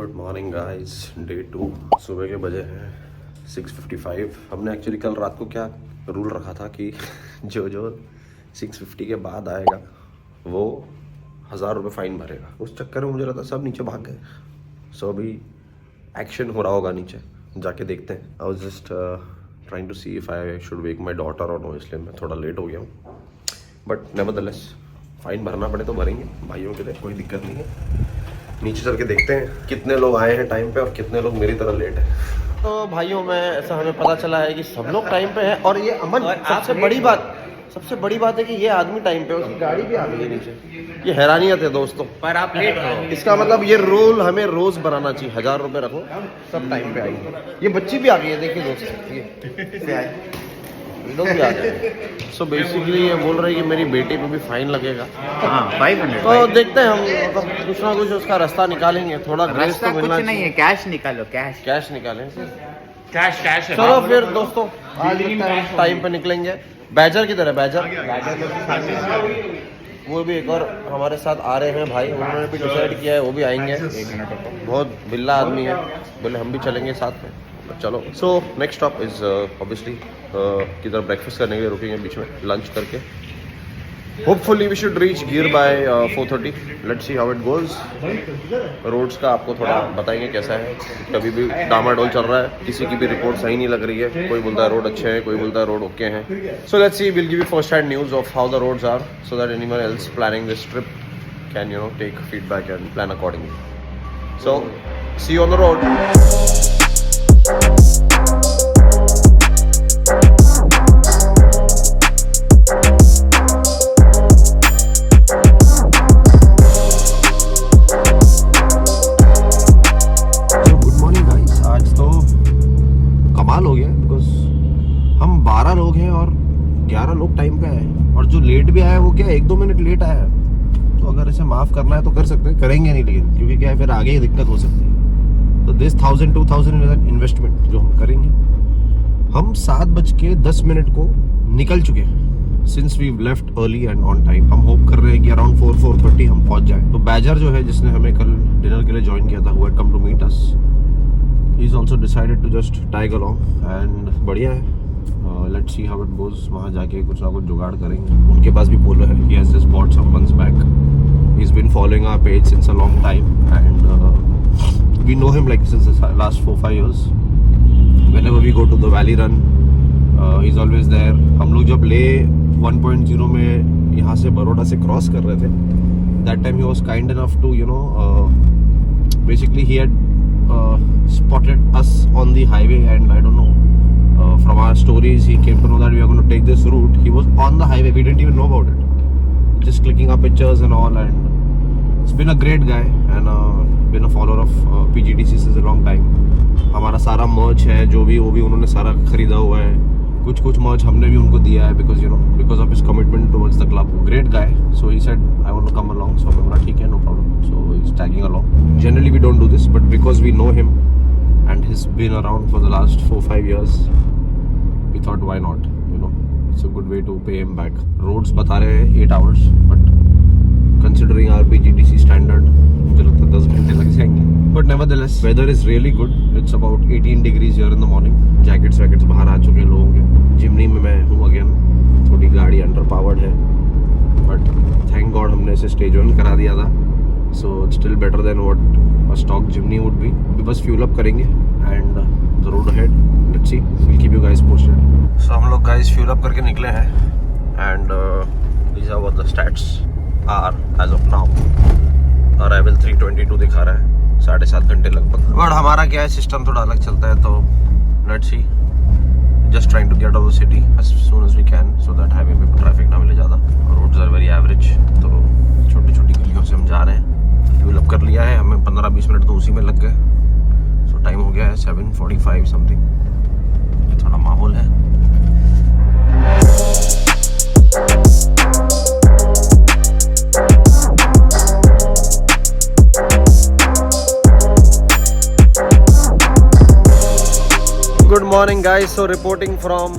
Good morning guys, day 2 सुबह के बजे हैं 6:55। हमने एक्चुअली कल रात को क्या रूल रखा था कि जो 6:50 के बाद आएगा वो 1000 रुपये फ़ाइन भरेगा। उस चक्कर में मुझे लगता सब नीचे भाग गए। सो अभी एक्शन हो रहा होगा नीचे, जाके देखते हैं। I was just trying to see if I should wake my daughter और नो, इसलिए मैं थोड़ा लेट हो गया हूँ। बट नेवरदलेस फ़ाइन भरना पड़े तो भरेंगे, भाइयों के लिए कोई दिक्कत नहीं है। नीचे चल के देखते हैं कितने लोग आए हैं टाइम पे और कितने लोग मेरी तरह लेट है। तो भाइयों में ऐसा हमें पता चला है कि सब लोग टाइम पे हैं। और ये अमन, सबसे बड़ी बात है कि ये आदमी टाइम पे, उसकी गाड़ी भी आ गई है नीचे। ये हैरानियत है दोस्तों, पर आप लेट हो। इसका मतलब ये रूल हमें रोज बनाना चाहिए। 1000 रुपये रखो, सब टाइम पे आएंगे। ये बच्ची भी आ गई है, देखिए दोस्तों, ये लोग भी आ गए। सो बेसिकली ये बोल रहे हैं कि मेरी बेटी पे भी फाइन लगेगा। हाँ, 500। तो देखते हैं हम, मतलब कुछ ना कुछ उसका रास्ता निकालेंगे। थोड़ा ग्रेस तो मिलना नहीं है। कैश निकालो, कैश निकालें। कैश है। चलो फिर दोस्तों, आज टाइम पे निकलेंगे। बैजर किधर है? बैजर वो भी एक और हमारे साथ आ रहे हैं भाई, उन्होंने भी डिसाइड किया है वो भी आएंगे। बहुत बिल्ला आदमी है, बोले हम भी चलेंगे साथ में। चलो, so next stop is obviously किधर ब्रेकफास्ट करने के लिए रुकेंगे बीच में, लंच करके। Hopefully we should reach Gir by 4:30। Let's see how it goes. Roads का आपको थोड़ा बताएंगे कैसा है। कभी भी डामाडोल चल रहा है, किसी की भी रिपोर्ट सही नहीं लग रही है। कोई बोलता है रोड अच्छे हैं, कोई बोलता है रोड ओके हैं। So let's see, will give you first hand news of how the roads are, so that anyone else planning this trip can take feedback and plan accordingly. So see you on the road. कमाल हो गया, because हम 12 लोग हैं और 11 लोग time पे आए, और जो लेट भी आया वो क्या 1-2 मिनट लेट आया। तो अगर इसे माफ़ करना है तो कर सकते हैं, करेंगे नहीं लेकिन, क्योंकि क्या है फिर आगे दिक्कत हो सकती है। तो दिस 1000-2000 इन्वेस्टमेंट जो हम करेंगे। हम 7:10 को निकल चुके हैं since we left early and on time. हम होप कर रहे हैं कि अराउंड 4:30 हम पहुंच जाए। तो बैजर जो है, जिसने हमें कल डिनर के लिए ज्वाइन किया था, who had come to meet us, he's also decided to just tag along and बढ़िया है। Let's see how it goes। वहाँ जाके कुछ ना कुछ जुगाड़ करेंगे। उनके पास भी पोलो है, he has just bought some months back। He's been following our page since a long time and we know him like since the last 4-5 years। Whenever we go to the valley run, he's always there। हम लोग जब ले 1.0 में यहाँ से बड़ौदा से cross कर रहे थे, that time he was kind enough to basically he had spotted us on the highway and I don't know, from our stories he came to know that we are going to take this route. He was on the highway, we didn't even know about it, just clicking up pictures and all, and it's been a great guy and been a follower of PGDC since a long time। हमारा सारा मर्च है जो भी, वो भी उन्होंने सारा खरीदा हुआ है। कुछ मर्च हमने भी उनको दिया है because of his commitment towards the club। Great guy, so he said I want to come along, so मैं बोला ठीक है, no problem, so he's tagging along। Generally we don't do this, but because we know him and he's been around for the last 4-5 years, we thought why not, it's a good way to pay him back। Roads बता रहे हैं 8 hours, but considering our PGDC standard मुझे लगता है 10 घंटे लग जाएंगे। But nevertheless, weather is really good। It's about 18 degrees here in the morning। Jackets बाहर आ चुके हैं लोगों के। जिमनी में मैं हूँ अगेन, थोड़ी गाड़ी अंडर पावर्ड है, बट थैंक गॉड हमने इसे स्टेज 1 करा दिया था। So it's still better than what a stock Jimny would be. अभी बस फ्यूल अप करेंगे and the road ahead, let's see, will keep you guys posted. So हम लोग गाइस फ्यूल अप करके निकले हैं and these are what the stats are as of now. Arrival 3:22 दिखा रहा है, 7.5 घंटे लगभग। बट हमारा क्या है, सिस्टम थोड़ा अलग चलता है, तो let's see, just trying to get out of the city as soon as we can so that highway पे ट्रैफिक ना मिले ज़्यादा। roads are very average, तो छोटी गलियों से हम जा रहे हैं। फ्यूल अप कर लिया है, हमें 15-20 मिनट तो उसी में लग गए। सो टाइम हो गया है 7:45 समथिंग। ये थोड़ा माहौल है। Good morning guys. So reporting from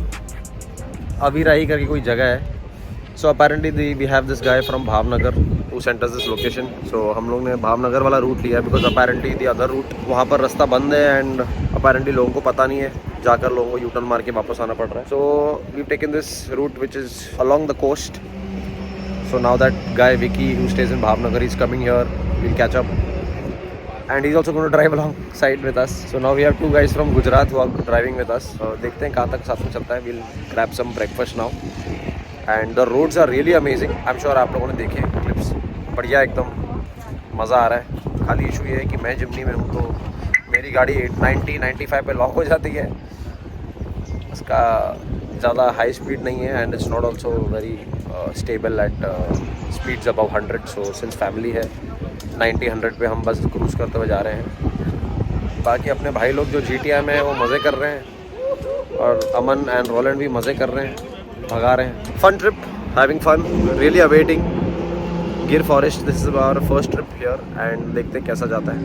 Abhirai करके कोई जगह है। So apparently we have this guy from Bhavnagar. Who sent us this location. So हम लोग ने भावनगर वाला रूट लिया है because apparently the other route वहाँ पर रास्ता बंद है एंड अपेरेंटली लोगों को पता नहीं है, जाकर लोगों को यू टर्न मार के वापस आना पड़ रहा है. So we taken this route which is along the coast. So now that guy Vicky who stays in Bhavnagar is coming here, we'll catch up and he's also going to drive alongside with us. So now we have two guys from Gujarat who are driving with us. देखते हैं कहाँ तक साथ में चलता है. We'll grab some breakfast now and the roads are really amazing. I'm sure आप लोगों ने देखे clips. बढ़िया एकदम मज़ा आ रहा है. खाली इशू ये है कि मैं जिम्नी में हूँ तो मेरी गाड़ी 90-95 पे लॉक हो जाती है. इसका ज़्यादा हाई स्पीड नहीं है and it's not also very stable at speeds above 100. So since family है 90-100 पे हम बस क्रूज़ करते हुए जा रहे हैं. बाकी अपने भाई लोग जो GTI में है वो मज़े कर रहे हैं और अमन एंड रोलैंड भी मज़े कर रहे हैं, भगा रहे हैं. Fun trip, having fun, really awaiting Gir forest. This is our first trip here and देखते हैं कैसा जाता है.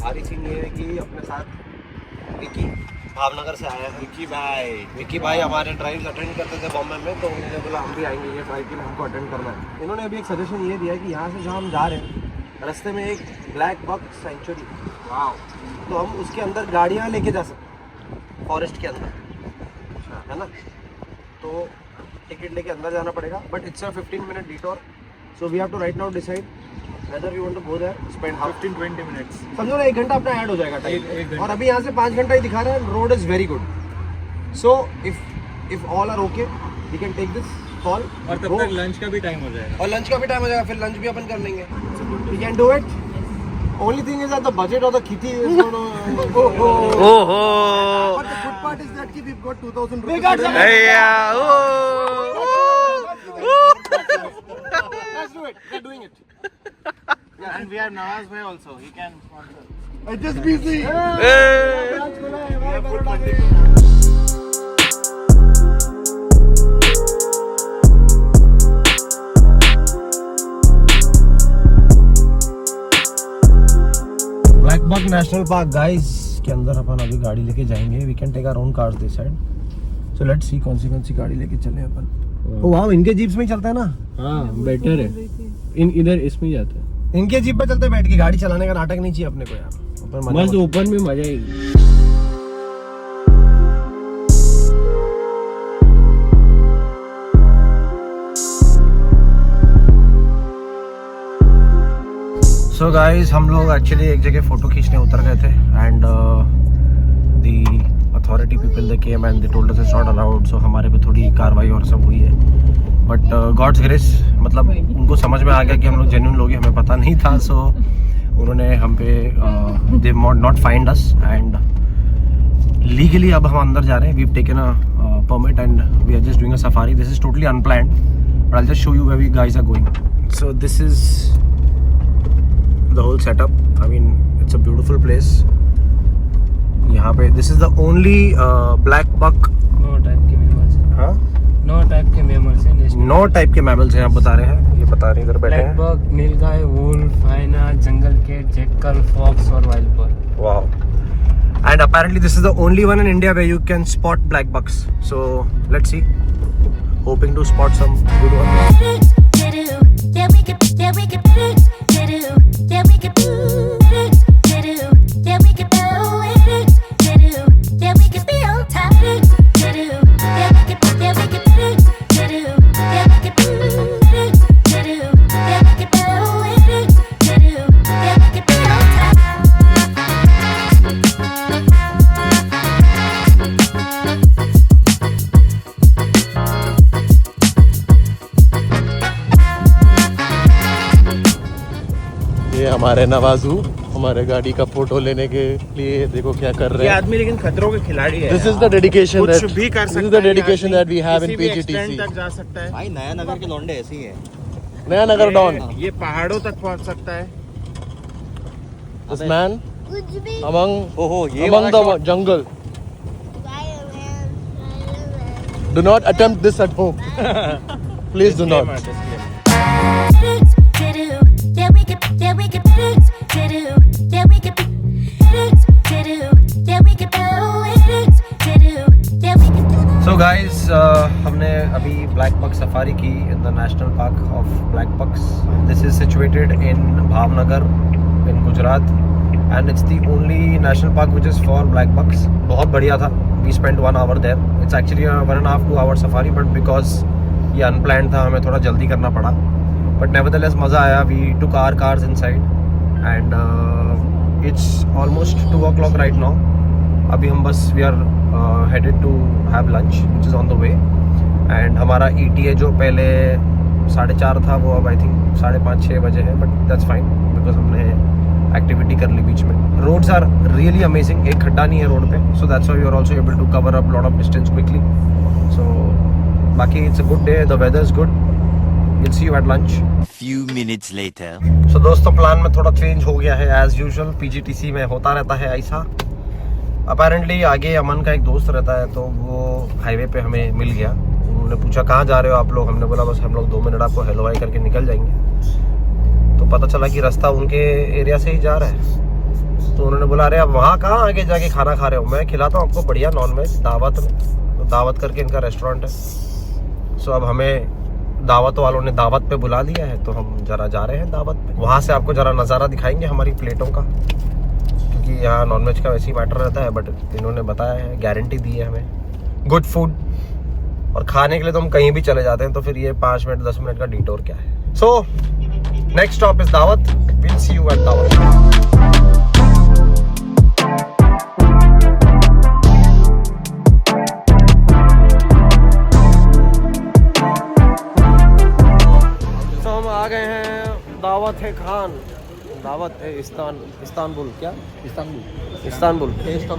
भारी सीन ये है कि अपने साथ विकी भावनगर से आया है. विकी भाई हमारे ड्राइव्स अटेंड करते थे बॉम्बे में, तो उन्होंने बोला हम भी आएंगे ये ड्राइव के लिए, हमको अटेंड करना है. इन्होंने अभी एक सजेशन ये दिया कि यहाँ से जहाँ हम जा रहे हैं रास्ते में एक ब्लैक बक सेंचुरी, तो हम उसके अंदर गाड़ियाँ लेके जा सकते फॉरेस्ट के अंदर, है ना. तो टिकट लेके अंदर जाना पड़ेगा but it's a 15-minute detour. So we have to right now decide whether we want to go there, spend 15-20 minutes. समझो ना 1 घंटा अपना ऐड हो जाएगा टाइम. और अभी यहाँ से 5 घंटा ही दिखा रहा है. Road is very good. So if all are okay we can take this call. और तब तक लंच का भी टाइम हो जाएगा. और लंच का भी टाइम हो जाएगा, फिर लंच भी अपन कर लेंगे. We can do it. Only thing is that the budget of the खिती इज ओहो. But the good part is that we've got 2000 rupees. Let's do it. We're doing it. Yeah, and we have Nawaz bhai also. He can sponsor. HSBC. Blackbuck National Park guys के अंदर अपन अभी गाड़ी लेके जाएंगे. We can take our own cars this side. So let's see कौन सी गाड़ी लेके चले अपन. ओ वाह, इनके जीप्स में ही चलता है ना. हाँ बेटर है. इधर इसमें ही जाता है. इनके जीप पे चलते बैठ के. गाड़ी चलाने का नाटक नहीं चाहिए अपने को यार. मस्त ओपन में मजा आएगी. सो गाइस हम लोग एक्चुअली एक जगह फोटो खींचने उतर गए थे and the authority people they came and they told us it's not allowed. So हमारे पे थोड़ी कार्रवाई और सब हुई है बट गॉड्स ग्रेस, मतलब उनको समझ में आ गया कि हम लोग जेन्युइन लोग हैं, हमें पता नहीं था. सो उन्होंने हम पे they not find us and legally अब हम अंदर जा रहे हैं. We have taken a permit and we are just doing a safari. This is totally unplanned but I will just show you where we guys are going. So this is the whole setup. I mean it's a beautiful place. यहाँ पे this is the only blackbuck. No type के mammals. हाँ, no type के mammals हैं. 9 type के mammals हैं आप बता रहे हैं. ये बता रहे हैं इधर बैठे ब्लैक हैं. बक, नीलगाय, wolf, hyena, jungle cat, jackal, fox और wild boar. Wow. And apparently this is the only one in India where you can spot black bucks. So let's see. Hoping to spot some good ones. ये हमारे नवाजू हमारे गाड़ी का photo लेने के लिए देखो क्या कर रहे ये हैं. आदमी लेकिन खतरों के खिलाड़ी है. This is the dedication कुछ that भी कर this सकता is the है. dedication that we have in किसी भी PGTC. extent तक जा सकता है. भाई नया नगर के लौंडे ऐसे ही है. नया नगर डॉन. ये पहाड़ों तक पहुंच सकता है. This man among ये among the jungle. Do not attempt this at home. Please do not. Disclaimer. Yeah, we could do. Yeah, we could do. Yeah, we could do. Yeah, we could do. So guys हमने अभी blackbuck safari की in the national park of blackbucks. This is situated in Bhavnagar in Gujarat and it's the only national park which is for blackbucks. बहुत बढ़िया था. We spend 1 hour there. It's actually 1.5 to 2 hour safari but because ये unplanned था हमें थोड़ा जल्दी करना पड़ा. बट नेवरदलेस मज़ा आया. We took our cars inside and it's almost 2 o'clock right now. अभी हम बस we are headed to have lunch which is on the way and हमारा ETA जो पहले 4:30 था वो अब I think 5:30-6 बजे है. बट that's fine because हमने एक्टिविटी कर ली बीच में. Roads are really amazing. एक खड्डा नहीं है रोड पे. So that's why we are also able to cover up lot of distance quickly. So बाकी it's a good day. The weather is good. Will see you at lunch. Few minutes later. So दोस्तों plan में थोड़ा change हो गया है as usual. PGTC में होता रहता है ऐसा. अपेरेंटली आगे अमन का एक दोस्त रहता है तो वो हाईवे पे हमें मिल गया. उन्होंने पूछा कहाँ जा रहे हो आप लोग. हमने बोला बस हम लोग 2 मिनट आपको हेलो हाई करके निकल जाएंगे. तो पता चला कि रास्ता उनके एरिया से ही जा रहा है. तो उन्होंने बोला अरे अब वहाँ कहाँ आगे जाके खाना खा रहे हो. मैं खिलाता हूँ आपको बढ़िया नॉनवेज दावत में. तो दावत करके इनका रेस्टोरेंट है. सो अब हमें दावत वालों ने दावत पे बुला लिया है तो हम जरा जा रहे हैं दावत पे. वहाँ से आपको जरा नज़ारा दिखाएंगे हमारी प्लेटों का क्योंकि यहाँ नॉनवेज का वैसे ही मैटर रहता है. बट इन्होंने बताया है गारंटी दी है हमें गुड फूड. और खाने के लिए तो हम कहीं भी चले जाते हैं तो फिर ये 5 मिनट 10 मिनट का डिटोर क्या है. सो नेक्स्ट स्टॉप इज दावत. विल सी यू एट दावत. तो हम आ गए हैं. दावत है खान. दावत है इस्तानबुल. क्या Istanbul taste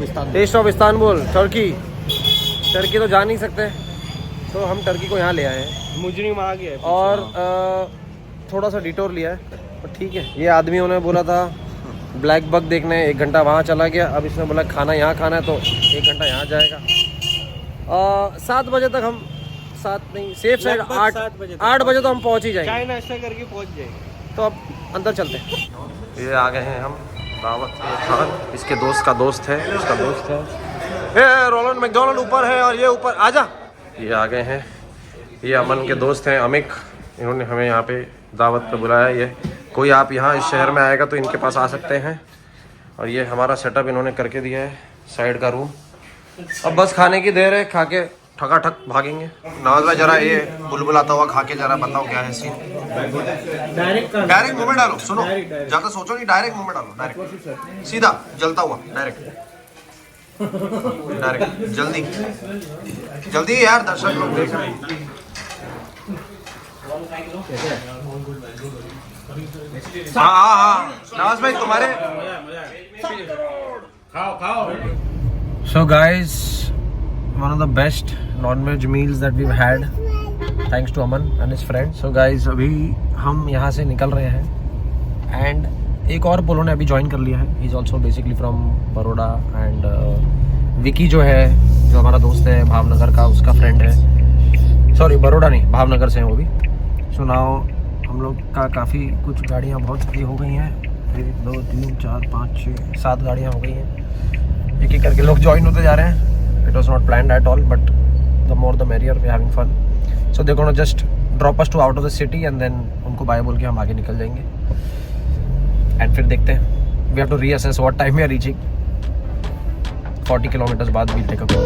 of Istanbul. Turkey तो जा नहीं सकते तो हम टर्की को यहाँ ले आए हैं. मुजरिम आ गया और थोड़ा सा डिटोर लिया है. पर ठीक है. ये आदमियों ने बोला था ब्लैक बक देखने 1 घंटा वहाँ चला गया. अब इसने बोला खाना यहाँ खाना है तो 1 घंटा यहाँ जाएगा. 7 बजे तक हम 7 नहीं सेफ साइड 8 बजे तो हम पहुँच ही जाएंगे. चाय नाश्ता करके पहुंच जाएंगे. तो अब अंदर चलते हैं. ये आ गए हैं हम दावत खान. इसके दोस्त का दोस्त है. इसका दोस्त है. ये रोलैंड मैकडोनल्ड ऊपर है और ये ऊपर आजा. ये आ गए हैं. ये अमन के दोस्त हैं अमिक. इन्होंने हमें यहाँ पे दावत पे बुलाया. ये कोई आप यहाँ इस शहर में आएगा तो इनके पास आ सकते हैं. और ये हमारा सेटअप इन्होंने करके दिया है. साइड का रूम. अब बस खाने की देर है. खा के ठकाठक भागेंगे. नवाज भाई जरा ये बुलबुलाता हुआ खा के जरा बताओ क्या है सीन. डायरेक्ट मुंह में डालो. सुनो ज्यादा सोचो नहीं. डायरेक्ट मुंह में डालो. डायरेक्ट सीधा जलता हुआ. डायरेक्ट जल्दी जल्दी यार दर्शक लोग देख रहे हैं. हाँ नवाज भाई तुम्हारे. So guys, one of the best non-veg meals that we've had, thanks to Aman and his friends. So guys, अभी हम यहाँ से निकल रहे हैं and एक और पोलो ने अभी ज्वाइन कर लिया है. He is also basically from Baroda and Vicky जो है जो हमारा दोस्त है भावनगर का उसका फ्रेंड है. सॉरी बड़ौदा नहीं भावनगर से हैं वो भी. सो नाउ हम लोग का काफ़ी कुछ गाड़ियाँ बहुत ये हो गई हैं. 1 2 3 4 5 6 7 गाड़ियाँ हो गई हैं. एक एक करके लोग ज्वाइन होते जा रहे हैं. It was not planned at all, but the more the merrier. We're having fun. So they're gonna just drop us to out of the city and then उनको बाय बोल के हम आगे निकल जाएंगे. And फिर देखते हैं. We have to reassess what time we are reaching. 40 kilometers बाद we'll take a call.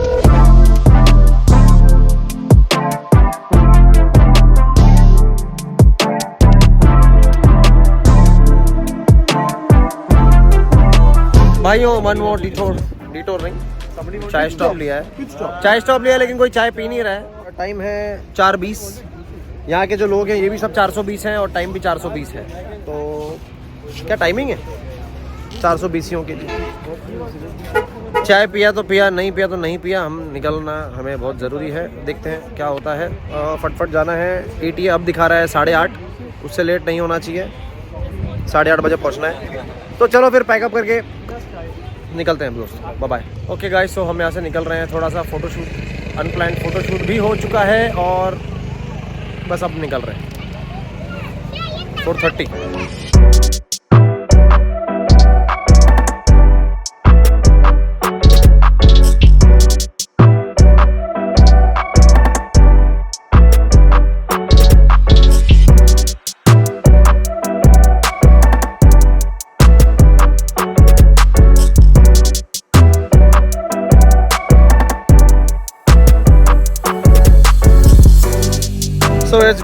भाइयों one more detour नहीं. चाय स्टॉप लिया है लेकिन कोई चाय पी नहीं रहा है. टाइम है 4:20. यहाँ के जो लोग हैं ये भी सब 420 हैं और टाइम भी 420 है. तो क्या टाइमिंग है 420 के लिए. चाय पिया तो पिया, नहीं पिया तो नहीं पिया. हम निकलना हमें बहुत ज़रूरी है. देखते हैं क्या होता है. फटफट जाना है. ETA अब दिखा रहा है 8:30. उससे लेट नहीं होना चाहिए. 8:30 बजे पहुँचना है. तो चलो फिर पैकअप करके निकलते हैं दोस्त. Bye bye. Okay guys, so हम यहाँ से निकल रहे हैं. थोड़ा सा फ़ोटोशूट अनप्लान्ड फ़ोटोशूट भी हो चुका है और बस अब निकल रहे हैं. 4:30.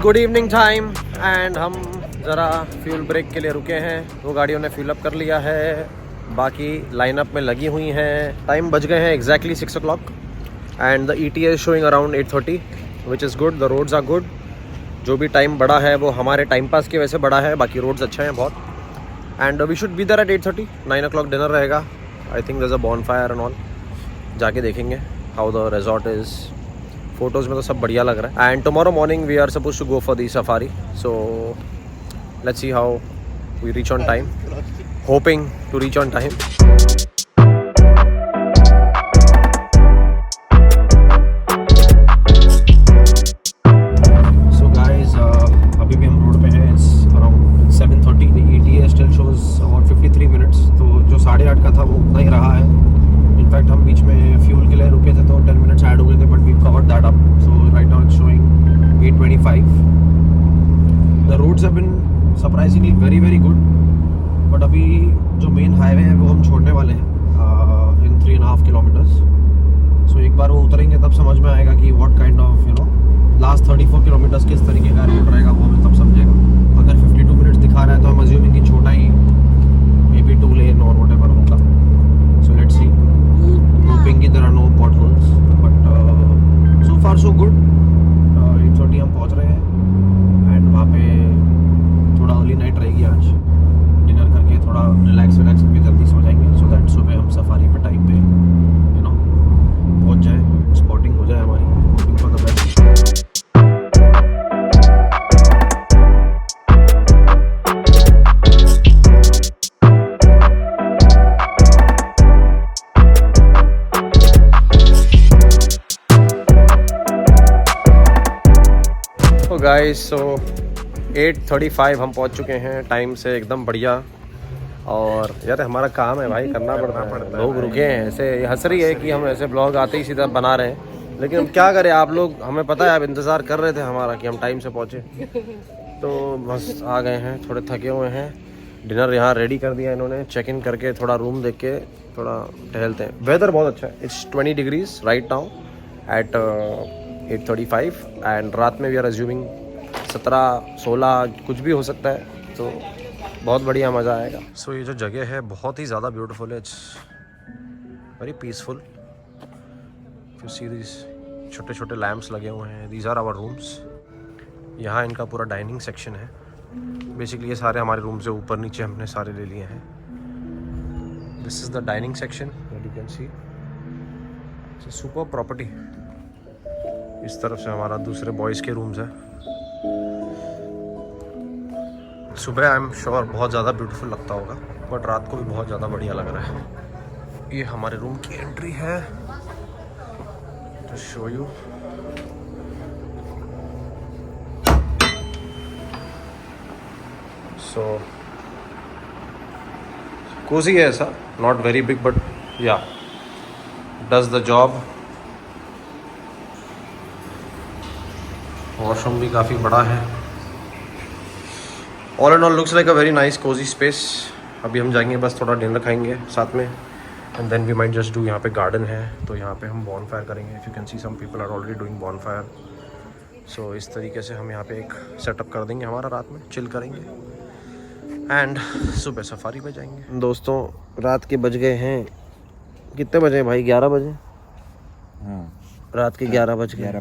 गुड इवनिंग टाइम एंड हम ज़रा फ्यूल ब्रेक के लिए रुके हैं। 2 गाड़ियों ने फ्यूल अप कर लिया है, बाकी लाइनअप में लगी हुई हैं। टाइम बज गए हैं exactly 6 o'clock and the ETA is showing around 8:30 which is good. The roads are good. जो भी टाइम बड़ा है वो हमारे टाइम पास की वजह से बड़ा है, बाकी रोड्स अच्छे हैं बहुत। And we should be there at 8:30। 9 o'clock dinner रहेगा। I think there is a bonfire and all. जाके देखेंगे how the resort is. Photos में तो सब बढ़िया लग रहा है। And tomorrow morning we are suppose to go for the safari, so let's see how we reach on time, hoping to reach on time. So guys अभी भी हम रोड पे हैं। It's around 7:30। The ETA still shows about 53 minutes, तो जो 8:30 का था वो उतना ही रहा है। इनफैक्ट हम बीच में फ्यूल के लिए रुके थे तो 10 मिनट्स ऐड हो गए थे, but we covered that up. So right now it's showing 8:25। The roads have been surprisingly very good, but अभी जो मेन हाईवे है वो हम छोड़ने वाले हैं इन 3.5 किलोमीटर्स। सो एक बार वो उतरेंगे तब समझ में आएगा कि what kind of last 34 kilometres किस तरीके का रोड रहेगा, वो हमें तब समझेगा। अगर 52 मिनट्स दिखा रहा है तो हम अज्यूमिंग कि छोटा ही मे बी 2 लेन और व्हाटएवर होगा। सो लेट्स सी, hoping कि there are no potholes, but so far so good। 8:30 हम पहुंच रहे हैं एंड वहाँ पे थोड़ा अर्ली नाइट रहेगी आज। डिनर करके थोड़ा रिलैक्स करके जल्दी सो जाएंगे, सो दैट सुबह हम सफारी पे टाइम पे पहुंच जाए, स्पॉटिंग हो जाए हमारी। Hoping for the best. Guys so 8:35 हम पहुंच चुके हैं टाइम से एकदम बढ़िया। और यार हमारा काम है भाई, करना पड़ता है। लोग रुके हैं, ऐसे हंस रही है कि हम ऐसे ब्लॉग आते ही सीधा बना रहे हैं, लेकिन हम क्या करें। आप लोग, हमें पता है आप इंतज़ार कर रहे थे हमारा कि हम टाइम से पहुँचे, तो बस आ गए हैं। थोड़े थके हुए हैं। डिनर यहाँ रेडी कर दिया इन्होंने। चेक इन करके थोड़ा रूम देख के थोड़ा टहलते हैं। वेदर बहुत अच्छा है। It's 20 degrees right now at 8:35 and रात में वी आर अज्यूमिंग 17-16 कुछ भी हो सकता है, तो बहुत बढ़िया मज़ा आएगा। सो ये जो जगह है बहुत ही ज़्यादा ब्यूटीफुल है। It's very peaceful. You see this छोटे छोटे लैम्प्स लगे हुए हैं। These are our rooms. यहाँ इनका पूरा डाइनिंग सेक्शन है। बेसिकली ये सारे हमारे रूम से ऊपर नीचे हमने सारे ले लिए हैं। This is the dining section, you can C. It's super property. इस तरफ से हमारा दूसरे बॉयज़ के रूम्स है। सुबह आई एम श्योर बहुत ज़्यादा ब्यूटीफुल लगता होगा, बट रात को भी बहुत ज़्यादा बढ़िया लग रहा है। ये हमारे रूम की एंट्री है। Just show you. So cozy है ऐसा, not very big but yeah does the job. Washroom भी काफ़ी बड़ा है। All and all looks like a very nice cozy space. अभी हम जाएंगे, बस थोड़ा डिनर खाएंगे साथ में and then we might just do. यहाँ पे गार्डन है तो यहाँ पे हम बॉनफायर करेंगे। If you can see some people are already doing bonfire. So इस तरीके से हम यहाँ पे एक सेटअप कर देंगे हमारा, रात में चिल करेंगे एंड सुबह सफारी पे जाएंगे। दोस्तों रात के बज गए हैं, कितने बजे भाई? 11 बजे। हाँ, रात के 11 बज गए।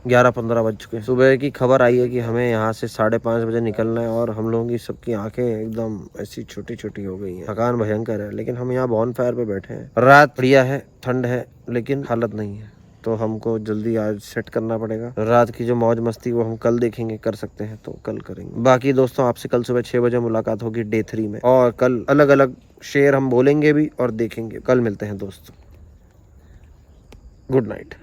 11:15 बज चुके। सुबह की खबर आई है कि हमें यहाँ से 5:30 बजे निकलना है और हम लोगों की सबकी आंखें एकदम ऐसी छोटी छोटी हो गई हैं। थकान भयंकर है, लेकिन हम यहाँ बॉनफायर पे बैठे हैं। रात बढ़िया है, ठंड है, लेकिन हालत नहीं है, तो हमको जल्दी आज सेट करना पड़ेगा। रात की जो मौज मस्ती वो हम कल देखेंगे, कर सकते हैं तो कल करेंगे। बाकी दोस्तों आपसे कल सुबह 6 बजे मुलाकात होगी डे 3 में, और कल अलग अलग शेर हम बोलेंगे भी और देखेंगे। कल मिलते हैं दोस्तों। Good night.